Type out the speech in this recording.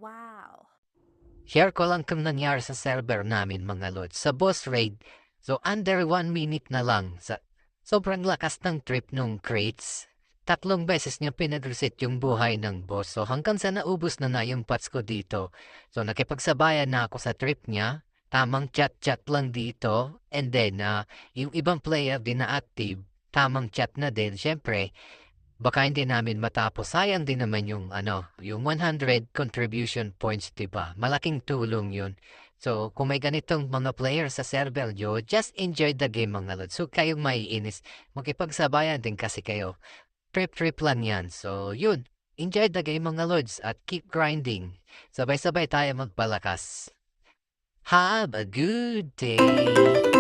Wow. Share ko lang kung nangyari sa server namin mga lods. Sa boss raid, so under 1 minute na lang. Sobrang lakas ng trip nung crates. 3 beses niya pinag-reset yung buhay ng boss. So hanggang sa naubos na yung pots ko dito. So nakipagsabayan na ako sa trip niya. Tamang chat-chat lang dito. And then, yung ibang player din na active. Tamang chat na din. Siyempre, baka hindi namin matapos. Sayang din naman yung 100 contribution points, 'di ba? Malaking tulong 'yun. So, kung may ganitong mga players sa server nyo, just enjoy the game mga lods. So, kayong maiinis. Makipagsabayan din kasi kayo. Trip-trip lang yan. So, yun. Enjoy the game mga lods at keep grinding. Sabay-sabay tayo magpalakas. Have a good day!